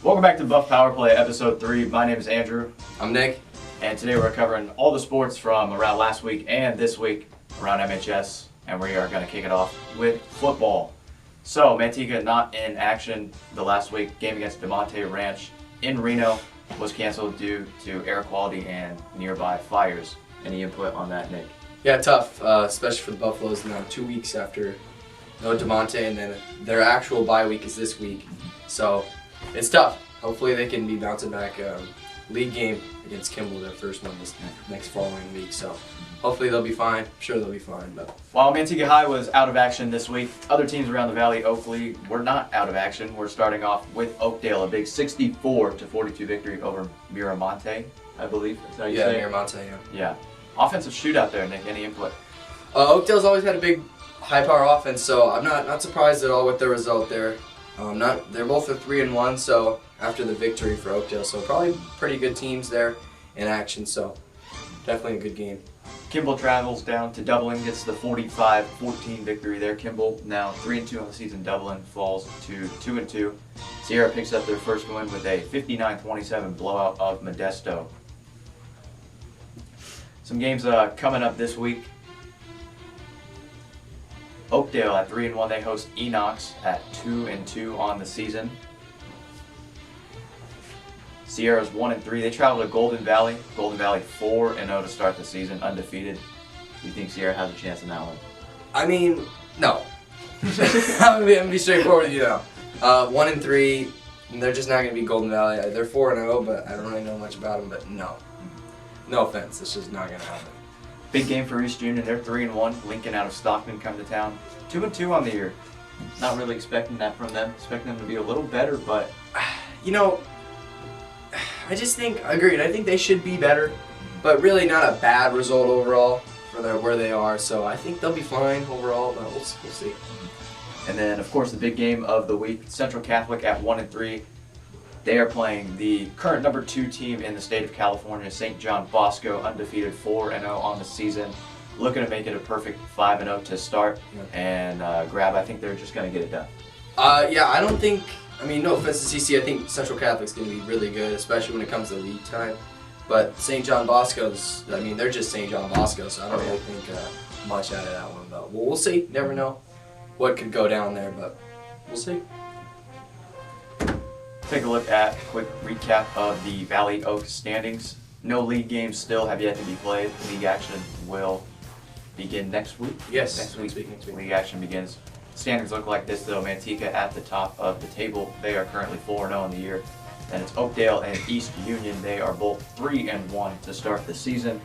Welcome back to Buff Power Play, Episode 3. My name is Andrew. I'm Nick. And today we're covering all the sports from around last week and this week around MHS. And we are going to kick it off with football. So, Manteca not in action the last week. Game against DeMonte Ranch in Reno was canceled due to air quality and nearby fires. Any input on that, Nick? Yeah, tough, especially for the Buffaloes now 2 weeks after no DeMonte, and then their actual bye week is this week. So it's tough. Hopefully they can be bouncing back. League game against Kimball, their first one this next following week. So hopefully they'll be fine. I'm sure they'll be fine. But while Manteca High was out of action this week, other teams around the Valley Oakley were not out of action. We're starting off with Oakdale, a big 64-42 victory over Miramonte, I believe. Is that how you say it? Miramonte, yeah. Offensive shootout there, Nick. Any input? Oakdale's always had a big high-power offense, so I'm not surprised at all with the result there. They're both at 3-1, so after the victory for Oakdale, so probably pretty good teams there in action. So definitely a good game. Kimball travels down to Dublin, gets the 45-14 victory there. Kimball now 3-2 on the season. Dublin falls to 2-2. Sierra picks up their first win with a 59-27 blowout of Modesto. Some games coming up this week. Oakdale at 3-1, they host Enox at 2-2 on the season. Sierra's 1-3. They travel to Golden Valley. Golden Valley 4-0 to start the season, undefeated. Do you think Sierra has a chance in that one? I mean, no. I'm gonna be straightforward with you now. 1-3, and they're just not gonna be Golden Valley. They're 4-0, but I don't really know much about them. But no, no offense, it's just not gonna happen. Big game for East Union. They're 3-1. Lincoln out of Stockton come to town. 2-2 on the year. Not really expecting that from them. Expecting them to be a little better, but you know, I just think agreed. I think they should be better, but really not a bad result overall for where they are. So I think they'll be fine overall, but we'll see. And then, of course, the big game of the week: Central Catholic at 1-3. They are playing the current number 2 team in the state of California, St. John Bosco, undefeated 4-0 on the season. Looking to make it a perfect 5-0 to start. Yeah. And Grab, I think they're just going to get it done. Yeah, I don't think, I mean, no offense to CC, I think Central Catholic's going to be really good, especially when it comes to league time. But St. John Bosco's, I mean, they're just St. John Bosco, so I don't really think much out of that one. But we'll see. Never know what could go down there, but we'll see. Take a look at a quick recap of the Valley Oak standings. No league games still have yet to be played. League action will begin next week. Yes, next week. League action begins. Standings look like this though. Manteca at the top of the table. They are currently 4-0 in the year. Then it's Oakdale and East Union. They are both 3-1 to start the season.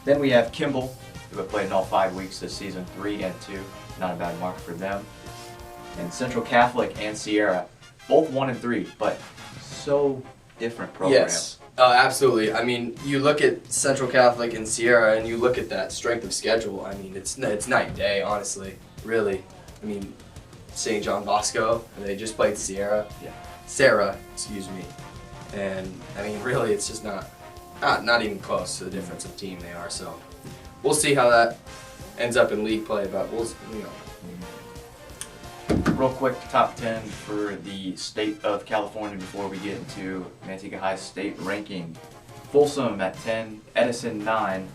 Then we have Kimball, who have played in all 5 weeks this season, 3-2. Not a bad mark for them. And Central Catholic and Sierra, both 1-3, but so different programs. Yes, absolutely. I mean, you look at Central Catholic and Sierra, and you look at that strength of schedule. I mean, it's night and day, honestly. Really. I mean, St. John Bosco, and they just played Sarah, excuse me. And I mean, really, it's just not even close to the difference of team they are. So we'll see how that ends up in league play, but we'll. Real quick, top 10 for the state of California before we get into Manteca High state ranking. Folsom at 10, Edison 9,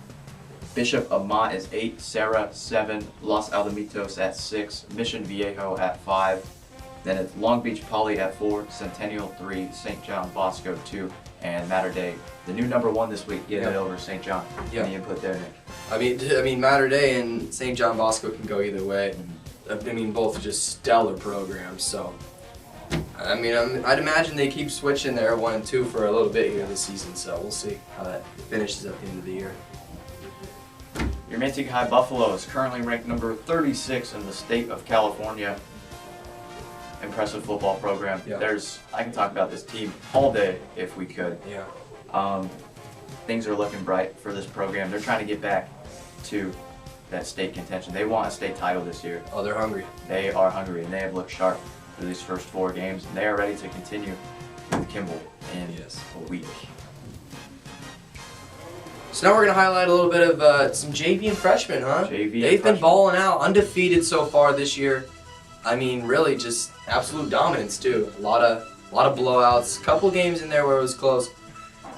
Bishop Amat is 8, Serra 7, Los Alamitos at 6, Mission Viejo at 5, then it's Long Beach Poly at 4, Centennial 3, St. John Bosco 2, and Mater Dei, the new number 1 this week, getting it over St. John. Any input there, Nick? I mean, Mater Dei and St. John Bosco can go either way. I mean, both just stellar programs, so I mean, I'd imagine they keep switching their 1 and 2 for a little bit here this season, so we'll see how that finishes at the end of the year. Your Manteca High Buffalo is currently ranked number 36 in the state of California. Impressive football program. Yeah. I can talk about this team all day if we could. Yeah. Things are looking bright for this program. They're trying to get back to that state contention. They want a state title this year. Oh, they're hungry. They are hungry, and they have looked sharp for these first 4 games, and they are ready to continue with Kimball in a week. So now we're going to highlight a little bit of some JV and freshmen, huh? They've been balling out, undefeated so far this year. I mean, really just absolute dominance, too. A lot of A lot of blowouts. Couple games in there where it was close.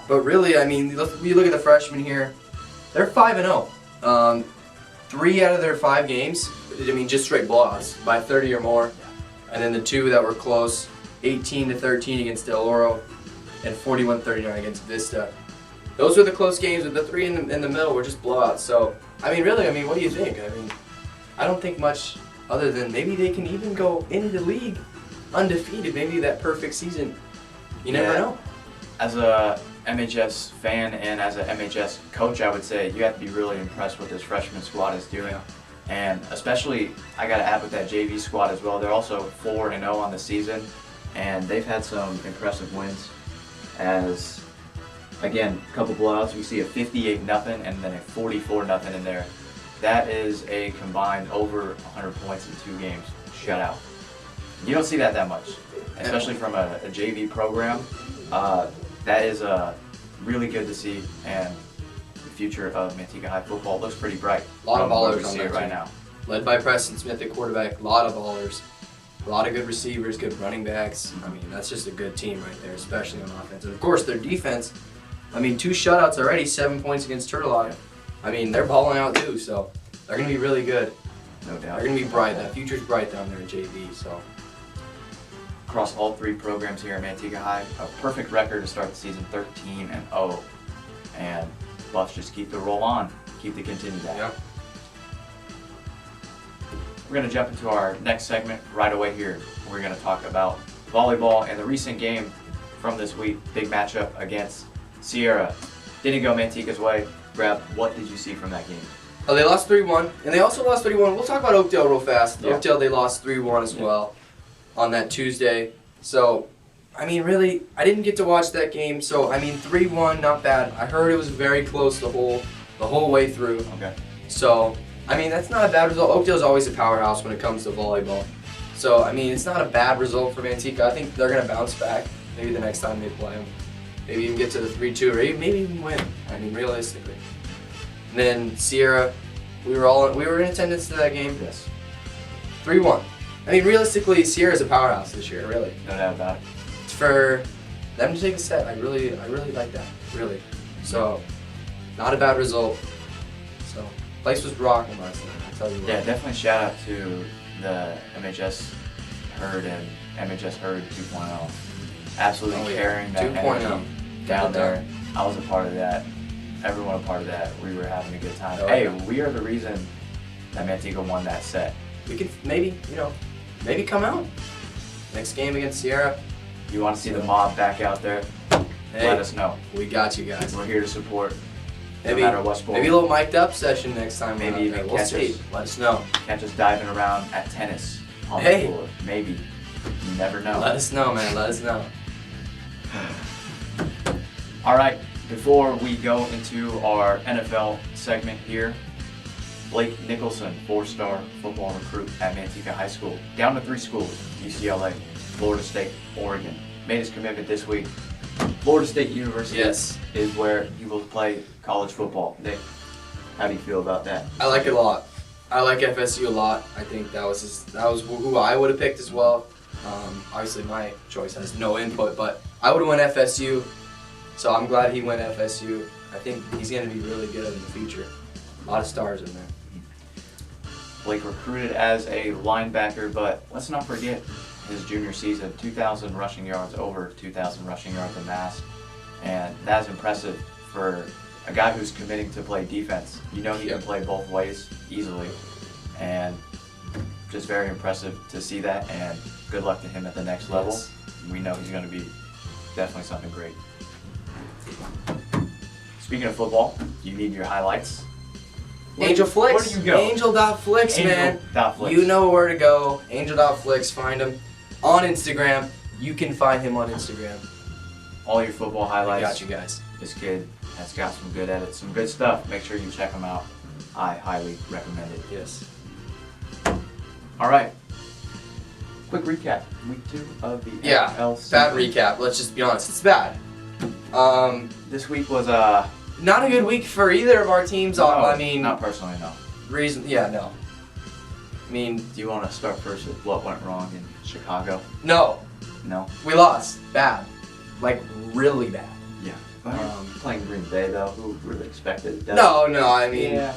But really, I mean, you look at the freshmen here. They're 5-0. 3 out of their 5 games, I mean, just straight blowouts by 30 or more. And then the 2 that were close, 18-13 against Del Oro and 41-39 against Vista. Those were the close games, but the 3 in the middle were just blowouts. So, I mean, really, I mean, what do you think? I mean, I don't think much other than maybe they can even go into the league undefeated. Maybe that perfect season. You never know. As a MHS fan and as a MHS coach, I would say you have to be really impressed with this freshman squad is doing. And especially, I got to add with that JV squad as well. They're also 4-0 on the season, and they've had some impressive wins. As again, a couple blowouts. We see a 58-0 and then a 44-0 in there. That is a combined over 100 points in 2 games shutout. You don't see that much, especially from a JV program. That is really good to see, and the future of Manteca High football looks pretty bright. A lot of ballers on there that right team. now. Led by Preston Smith at quarterback, a lot of ballers, a lot of good receivers, good running backs. I mean, that's just a good team right there, especially on offense. And of course, their defense. I mean, 2 shutouts already, 7 points against Turtle Rock. I mean, they're balling out too, so they're going to be really good. No doubt. They're going to be bright. That future's bright down there in JV. So Across all 3 programs here at Manteca High, a perfect record to start the season, 13-0. And Buffs just keep the roll on, keep the continue that. yeah. We're going to jump into our next segment right away here. We're going to talk about volleyball and the recent game from this week, big matchup against Sierra. Didn't go Manteca's way. Grab, what did you see from that game? Oh, they lost 3-1, and they also lost 3-1. We'll talk about Oakdale real fast. Yeah. Oakdale, they lost 3-1 as well on that Tuesday. So, I mean, really, I didn't get to watch that game. So, I mean, 3-1, not bad. I heard it was very close the whole way through. Okay. So, I mean, that's not a bad result. Oakdale's always a powerhouse when it comes to volleyball. So, I mean, it's not a bad result for Manteca. I think they're going to bounce back maybe the next time they play them. Maybe even get to the 3-2 or maybe even win. I mean, realistically. And then Sierra, we were in attendance to that game. Yes. 3-1. I mean, realistically, Sierra's a powerhouse this year, really. No doubt about it. For them to take a set, I really like that, really. So, not a bad result. So, place was rocking last night, I tell you what. Yeah, definitely shout out to the MHS Herd and MHS Herd 2.0. Absolutely carrying that 2.0 energy down there. I was a part of that. Everyone a part of that. We were having a good time. Oh, Hey, yeah. we are the reason that Manteca won that set. We could maybe come out. Next game against Sierra. You want to see the mob back out there? Hey, Let us know. we got you guys. We're here to support. Maybe, no matter what sport. maybe a little mic'd up session next time. Maybe we're out even there. We'll catch see. us. Let us know. Can't just diving around at tennis on Hey. the floor. Maybe. You never know. Let us know, man. Let us know. All right, before we go into our NFL segment here, Blake Nicholson, 4-star football recruit at Manteca High School, down to 3 schools, UCLA, Florida State, Oregon, made his commitment this week. Florida State University Yes. is where he will play college football. Nick, how do you feel about that? I like it a lot. I like FSU a lot. I think that was who I would have picked as well. Obviously, my choice has no input, but I would have went FSU. So I'm glad he went FSU. I think he's going to be really good in the future. A lot of stars in there. Blake recruited as a linebacker, but let's not forget his junior season, 2,000 rushing yards, over 2,000 rushing yards amassed. And that's impressive for a guy who's committing to play defense. You know he can play both ways easily. And just very impressive to see that, and good luck to him at the next level. Yes. We know he's going to be definitely something great. Speaking of football, you need your highlights. Angel Flicks. Where do you go? Angel.Flicks, man. Angel.Flicks. You know where to go. Angel.Flicks. Find him on Instagram. You can find him on Instagram. All your football I highlights. got you guys. This kid has got some good edits, some good stuff. Make sure you check him out. I highly recommend it. Yes. All right. Quick recap. Week 2 of the Yeah. NFL Bad season. recap. Let's just be honest. It's bad. This week was Not a good week for either of our teams. I mean, not personally, no. no. I mean, Do you want to start first with what went wrong in Chicago? no. No. We lost. Bad. Like, really bad. Yeah. Playing Green Bay, though, who really expected that? No, I mean, Yeah.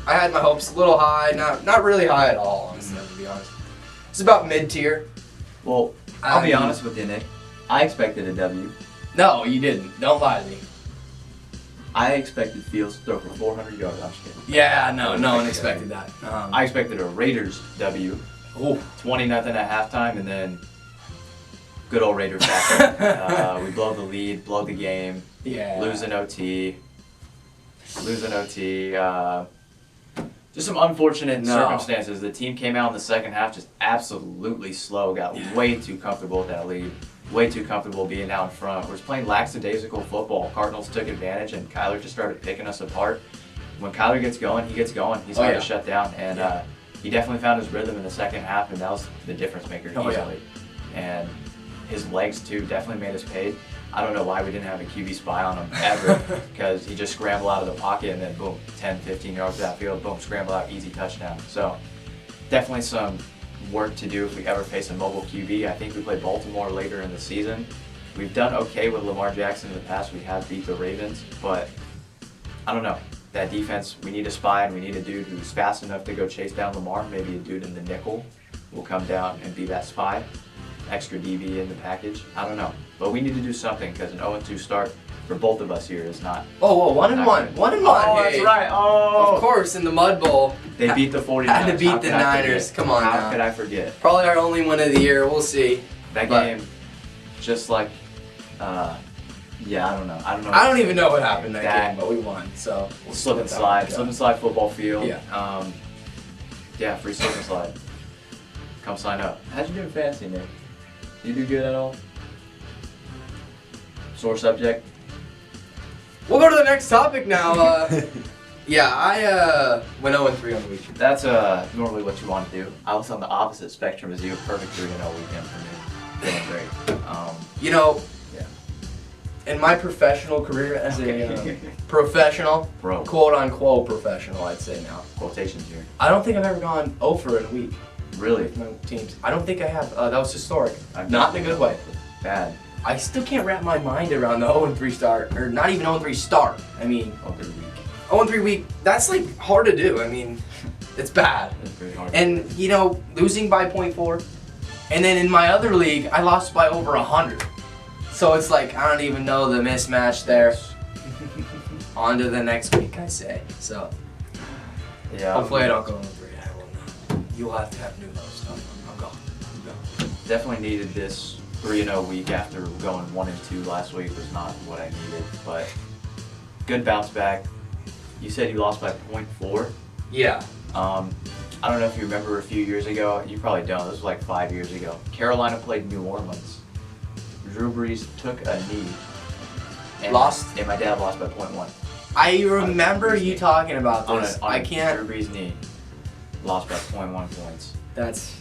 I had my hopes a little high. Not really high at all, honestly, to be honest. It's about mid-tier. Well, I'll be honest with you, Nick. I expected a W. No, you didn't. Don't lie to me. I expected Fields to throw for 400 yards. I'm just kidding. Yeah, no one expected that. I expected a Raiders W. Ooh. 20-0 at halftime, and then good old Raiders back. We blow the lead, blow the game, Yeah. lose an OT. Just some unfortunate circumstances. The team came out in the second half just absolutely slow, got way too comfortable with that lead, way too comfortable being out in front. We're just playing lackadaisical football. Cardinals took advantage, and Kyler just started picking us apart. When Kyler gets going, he gets going. He's hard to shut down, and he definitely found his rhythm in the second half, and that was the difference maker easily. And his legs, too, definitely made us pay. I don't know why we didn't have a QB spy on him ever, because he just scrambled out of the pocket and then boom, 10, 15 yards downfield, boom, scramble out, easy touchdown. So definitely some work to do if we ever face a mobile QB. I think we play Baltimore later in the season. We've done okay with Lamar Jackson in the past. We have beat the Ravens, but I don't know. That defense, we need a spy and we need a dude who's fast enough to go chase down Lamar. Maybe a dude in the nickel will come down and be that spy. Extra DB in the package. I don't know. But we need to do something because an 0-2 start for both of us here is not. Oh, 1-1. 1-1. Oh, that's right. Oh. Of course, in the Mud Bowl. They beat the 49ers. Had to beat the Niners. Come on How now. could I forget? Probably our only win of the year. We'll see. That game, just like, I don't know. I don't even know what happened that game, but we won. So we'll slip and slide football field. Yeah. Free slip and slide. Come sign up. How'd you do in fantasy, Nick? You do good at all? Sore subject? We'll go to the next topic now. I went 0-3 on the weekend. That's normally what you want to do. I was on the opposite spectrum as you. Perfect 3-0 weekend for me. Feeling great. In my professional career as a professional, quote-unquote professional, I'd say now. Quotations here. I don't think I've ever gone 0 for in a week. Really? With my teams. I don't think I have. That was historic. Not in a good way. Bad. I still can't wrap my mind around the 0-3 start, or not even 0-3 start. I mean, 0-3 week. That's like hard to do. I mean, it's bad. It's pretty hard. And losing by 0.4, and then in my other league, I lost by over 100. So it's like I don't even know the mismatch there. On to the next week, I say. So hopefully I don't go 0-3. I will not. You'll have to have new lows. I'm gone. Definitely needed this 3-0 week after going 1-2 last week. Was not what I needed, but good bounce back. You said you lost by 0.4. Yeah. I don't know if you remember a few years ago. You probably don't. This was like 5 years ago. Carolina played New Orleans. Drew Brees took a knee. And Lost? And my dad lost by 0.1. I remember you talking about this. On I can't. Drew Brees' knee. Lost by 0.1 points. That's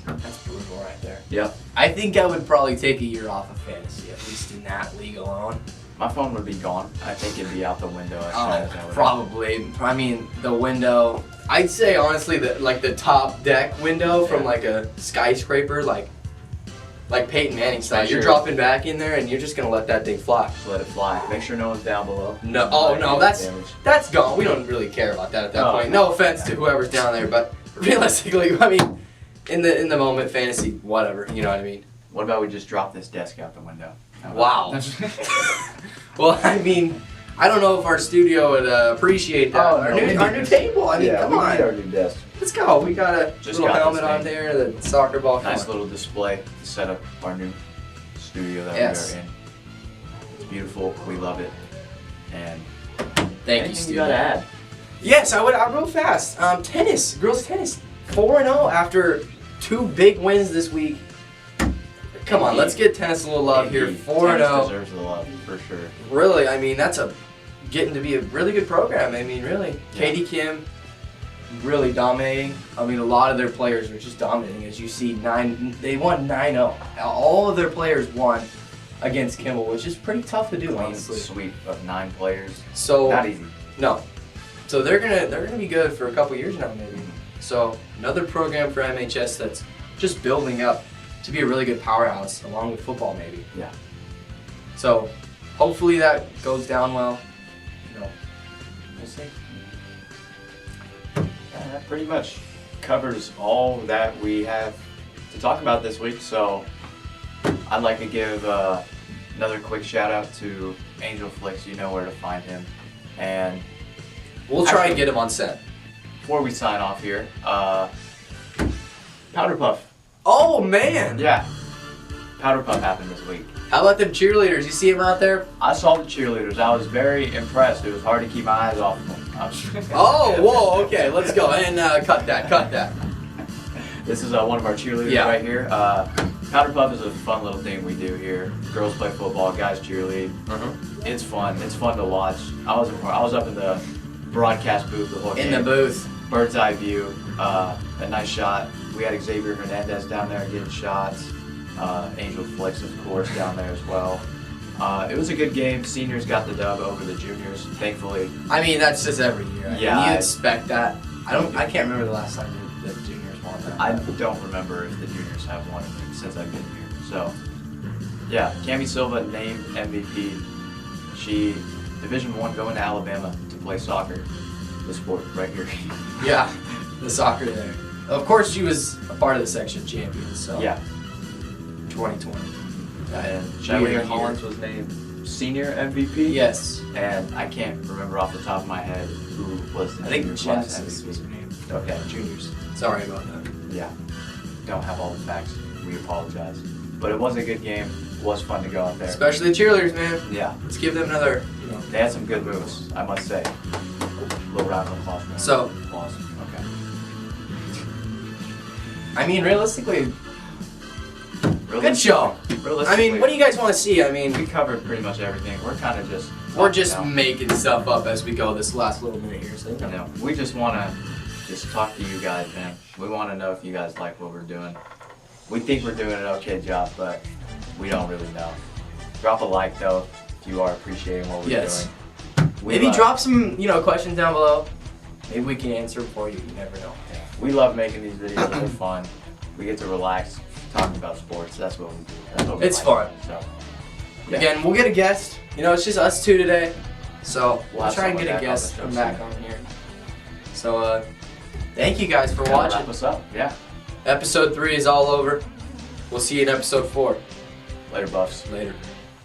brutal right there. Yep. I think I would probably take a year off of fantasy, at least in that league alone. My phone would be gone. I think it'd be out the window as soon as I would. Probably. I mean, the window. I'd say honestly that like the top deck window from like a skyscraper, like Peyton Manning style. You're dropping back in there and you're just gonna let that thing fly. Just let it fly. Make sure no one's down below. No. Oh no, that's gone. We don't really care about that at that point. No offense to whoever's down there, but realistically, I mean, in the moment, fantasy, whatever. You know what I mean? What about we just drop this desk out the window? Wow. Well, I mean, I don't know if our studio would appreciate that. Oh, our new table. I mean, come on. Our new desk. Let's go. We got a little helmet on there, the soccer ball. Nice little display to set up our new studio that we are in. It's beautiful. We love it. And thank you, Steve. You gotta add. Yes, I'll real fast. Tennis, girls tennis, 4-0 after 2 big wins this week. Come on, let's get tennis a little love here. 4-0. Tennis deserves the love for sure. Really, I mean that's getting to be a really good program. I mean, really, Katie Kim, really dominating. I mean, a lot of their players are just dominating. As you see, they won 9-0. All of their players won against Kimball, which is pretty tough to do, honestly. Sweep of 9 players. So not easy. No. So they're gonna be good for a couple years now, maybe. So another program for MHS that's just building up. to be a really good powerhouse, along with football maybe. Yeah. So hopefully that goes down well. You know, we'll see. Yeah, that pretty much covers all that we have to talk about this week. So I'd like to give another quick shout out to Angel Flicks. You know where to find him. And We'll try and get him on set. before we sign off here, Powder Puff. Oh man! Yeah, Powder Puff happened this week. How about them cheerleaders? You see them out there? I saw the cheerleaders. I was very impressed. It was hard to keep my eyes off them. Oh, whoa, okay, let's go. And cut that. This is one of our cheerleaders right here. Powder Puff is a fun little thing we do here. Girls play football, guys cheerlead. It's fun. It's fun to watch. I was up in the broadcast booth the whole game. In the booth. Bird's eye view. A nice shot. We had Xavier Hernandez down there getting shots. Angel Flicks, of course, down there as well. It was a good game. Seniors got the dub over the juniors, thankfully. I mean, that's just every year. Yeah, you expect that. I can't remember the last time the juniors won that. I don't remember if the juniors have won since I've been here. So, yeah, Cami Silva named MVP. She, Division I, going to Alabama to play soccer, the sport right here. Yeah, the soccer there. Of course, she was a part of the section champions. So Yeah. 2020. And Weird Shirley year. Hollins was named senior MVP. Yes. And I can't remember off the top of my head who was the I think juniors' last Genesis was her name. Okay. Juniors. Sorry about that. Yeah. Don't have all the facts. We apologize. But it was a good game. It was fun to go out there. Especially the cheerleaders, man. Yeah. Let's give them another, you know. They had some good moves, I must say. Little round of applause. Man. So- Applause. Okay. I mean, realistically, good show. I Realistically, mean, what do you guys want to see? I mean, we covered pretty much everything. We're kind of just we're just talking making stuff up as we go this last little minute here. So, you now. know. We just want to just talk to you guys, man. We want to know if you guys like what we're doing. We think we're doing an okay job, but we don't really know. Drop a like though if you are appreciating what we're Yes. doing. We Maybe love- drop some, you know, questions down below. Maybe we can answer for you. You never know. Yeah. We love making these videos. They're fun. We get to relax talking about sports. That's what we do. That's what we It's like. fun. So, yeah. Again, we'll get a guest. You know, it's just us two today. So We'll we'll have try and someone get a back on guest the show come back soon. on here. So thank you guys for That'll watching. wrap us up. Yeah. Episode 3 is all over. We'll see you in episode 4. Later, Buffs. Later.